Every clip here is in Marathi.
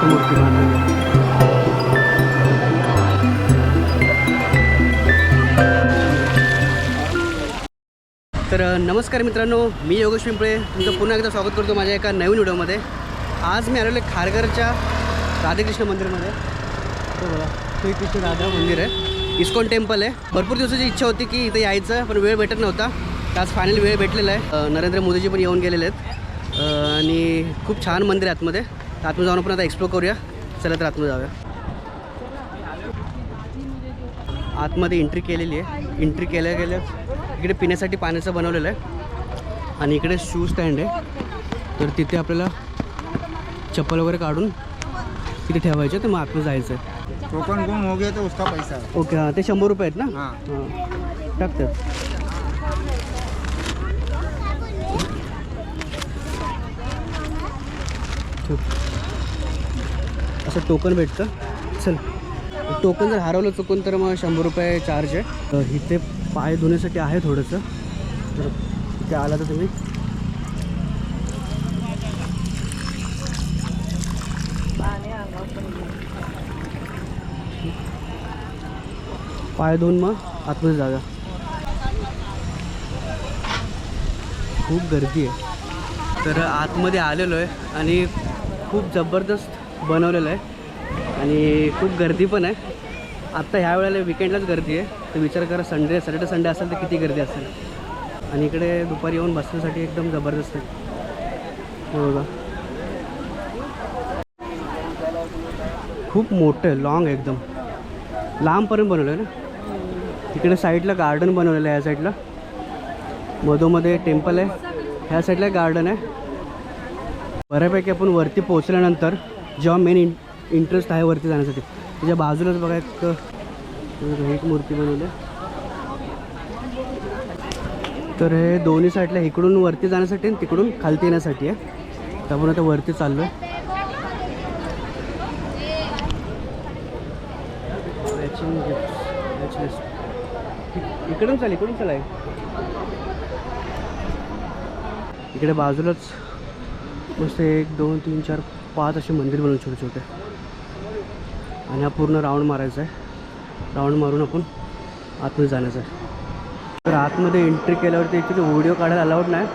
मूर्ती बांधलेली आहे. तर नमस्कार मित्रांनो, मी योगेश पिंपळे तुमचं पुन्हा एकदा स्वागत करतो माझ्या एका नवीन व्हिडिओमध्ये. आज मी आलेलो आहे खारघरच्या राधाकृष्ण मंदिरमध्ये. तो बघा, श्रीकृष्ण राधा मंदिर आहे, इस्कॉन टेम्पल आहे. भरपूर दिवसाची इच्छा होती की इथे यायचं, पण वेळ भेटत नव्हता. तर आज फायनली वेळ भेटलेला आहे. नरेंद्र मोदीजी पण येऊन गेलेले आहेत आणि खूप छान मंदिर आहे आतमध्ये. तर आतमध्ये जाऊन आपण आता एक्सप्लोर करूया. चला तर आतमध्ये जाऊया. आतमध्ये एंट्री केलेली आहे. एंट्री केल्या इकडे पिण्यासाठी पाण्याचं बनवलेलं आहे आणि इकडे शू स्टँड आहे. तर तिथे आपल्याला चप्पल वगैरे काढून तिथे ठेवायचे. तर मग आतमध्ये जायचं आहे. टोकन गुम हो गया तो उसका पैसा. ओके, हां, ते 100 रुपये आहेत ना. हां हां, टाकतात. असं टोकन भेटतं. चल, टोकन जर हरवलं चुकून तर मग 100 रुपये चार्ज आहे. इथे पाय धुण्यासाठी आहे थोडंसं. तर इथे आला तर तुम्ही पाय धुवून मग आतमध्ये जाऊया. खूप गर्दी आहे. तर आतमध्ये आलेलो आहे आणि खूप जबरदस्त बनवलेलं आहे आणि खूप गर्दी पण आहे. आत्ता ह्या वेळेला विकेंडलाच गर्दी आहे. तर विचार करा, सॅटर्डे संडे असेल तर किती गर्दी असेल. आणि इकडे दुपारी येऊन बसण्यासाठी एकदम जबरदस्त आहे. हो बघा, खूप मोठं आहे, लॉंग आहे, एकदम लांबपर्यंत बनवलं आहे ना. तिकडे साईडला गार्डन बनवलेलं आहे. या साईडला मधोमध्ये टेम्पल आहे, ह्या साईडला गार्डन आहे. बऱ्यापैकी आपण वरती पोहोचल्यानंतर जेव्हा मेन इंटरेस्ट आहे वरती जाण्यासाठी, त्याच्या बाजूलाच बघा एक मूर्ती बनवली आहे. तर हे दोन्ही साईडला इकडून वरती जाण्यासाठी आणि तिकडून खालती येण्यासाठी आहे. तर आपण आता वरती चाललो आहे. इकडून चाल आहे. इकडे बाजूलाच मस्त 1 2 3 4 5 असे मंदिर बनवून छोटे छोटे. आणि हा पूर्ण राऊंड मारायचा आहे. राऊंड मारून आपण आतमध्ये जाण्याचं आहे. तर आतमध्ये एंट्री केल्यावरती ॲक्च्युली व्हिडिओ काढायला अलाउड नाही.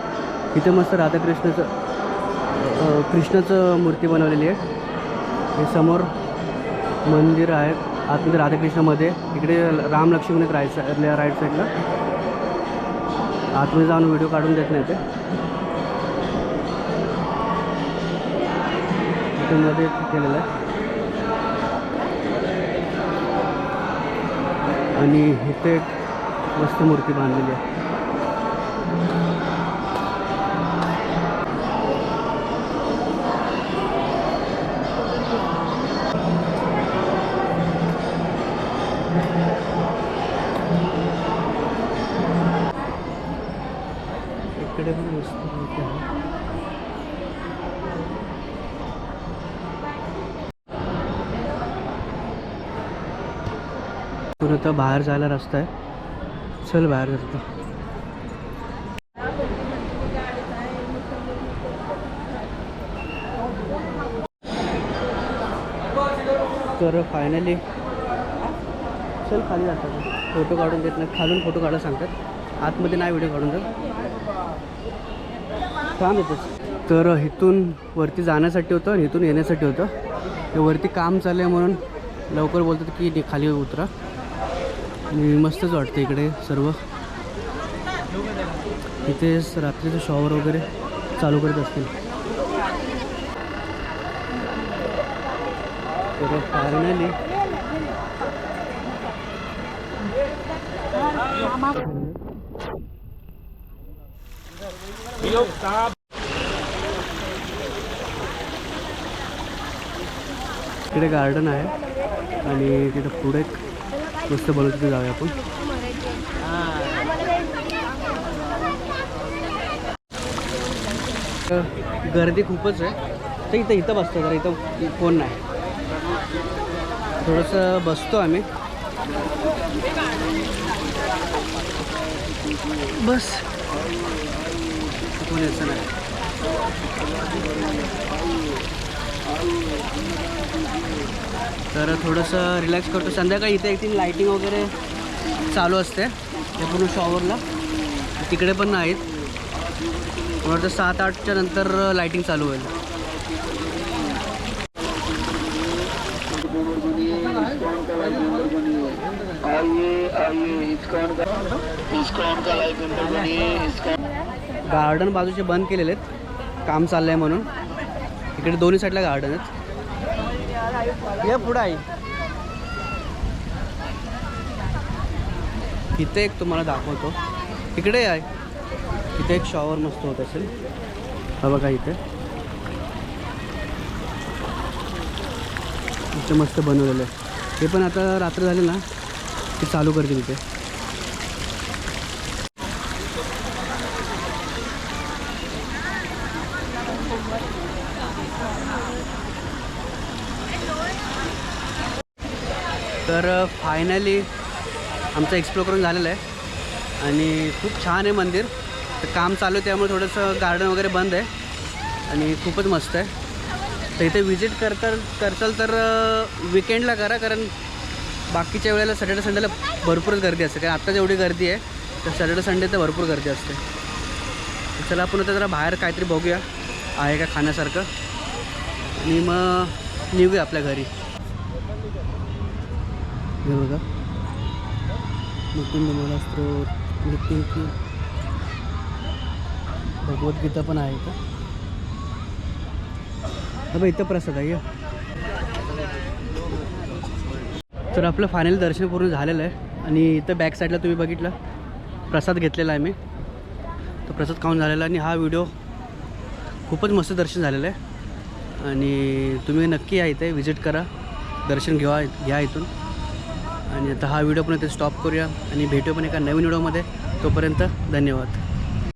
इथे मस्त कृष्णाचं मूर्ती बनवलेली आहे. हे समोर मंदिर आहे आतमध्ये राधाकृष्णामध्ये. इकडे राम लक्ष्मण आहेत राईट साईडला. आतमध्ये जाऊन व्हिडिओ काढून देत नाही ते. इथे मध्ये केलेलं आहे. आणि इथे मस्त मूर्ती बांधलेली आहे. इकडे पण मस्त मूर्ती आहे. पुन्हा बाहेर जायला रस्ता आहे. चल बाहेर जातो. तर फायनली चल खाली जातात. फोटो काढून देत नाही, खालून फोटो काढायला सांगतात, आतमध्ये नाही व्हिडिओ काढून देत. काम येतच. तर इथून वरती जाण्यासाठी होतं आणि इथून येण्यासाठी होतं. ते वरती काम चाललं आहे म्हणून लवकर बोलतात की खाली उतरा. आणि मस्तच वाटतं इकडे सर्व. इथे रात्रीचं शॉवर वगैरे चालू करत असतील. तर फायनली इकडे गार्डन आहे आणि तिथं पुढे मस्त बनवत तिथे जाऊया आपण. गर्दी खूपच आहे. तर इथं बसतो जरा. इथं कोण नाही. थोडंसं बसतो आम्ही. बस कोण यायचं नाही. तर थोडंसं रिलॅक्स करतो. संध्याकाळी इथे एक लाईटिंग वगैरे चालू असते ते पूर्ण शॉवरला. तिकडे पण नाहीत. मला वाटतं 7-8च्या नंतर लाईटिंग चालू होईल. गार्डन बाजूचे बंद केलेले आहेत, काम चाललं आहे म्हणून. इकडे दोन्ही साईडला गार्डन आहेत. या पुढं आहे. इथे एक तुम्हाला दाखवतो. इकडे आहे. इथे एक शॉवर मस्त होत असेल. हा बघा इथे मस्त बनवलेलं आहे. हे पण आता रात्र झाली ना की चालू करतील इथे. तर फायनली आमचं एक्सप्लोर करून झालेलं आहे आणि खूप छान आहे मंदिर. तर काम चालू आहे त्यामुळे थोडंसं गार्डन वगैरे बंद आहे आणि खूपच मस्त आहे. तर इथे विजिट करताल तर विकेंडला करा, कारण बाकीच्या वेळेला सॅटर्डे संडेला भरपूरच गर्दी असते. कारण आत्ता जेवढी गर्दी आहे तर सॅटर्डे संडे तर भरपूर गर्दी असते. तर चला आपण आता जरा बाहेर काहीतरी बघूया आहे का खाण्यासारखं आणि मग निघूया आपल्या घरी. हे बघा मुकुंद मंगळास्त्रोत, मृत्युंजय, भगवद्गीता पण आहे का. अबे इथं प्रसाद आहे. तर आपलं फायनल दर्शन पूर्ण झालेलं आहे आणि इथं बॅक साईडला तुम्ही बघितलं प्रसाद घेतलेला आहे मी. तो प्रसाद खाऊन झालेला आणि हा व्हिडिओ खूपच मस्त दर्शन झालेलं आहे आणि तुम्ही नक्की या इथे विजिट करा, दर्शन घ्या इथून. आणि आता हा व्हिडिओ पण इथे स्टॉप करूया आणि भेटूया पण एका नवीन व्हिडिओमध्ये. तोपर्यंत धन्यवाद.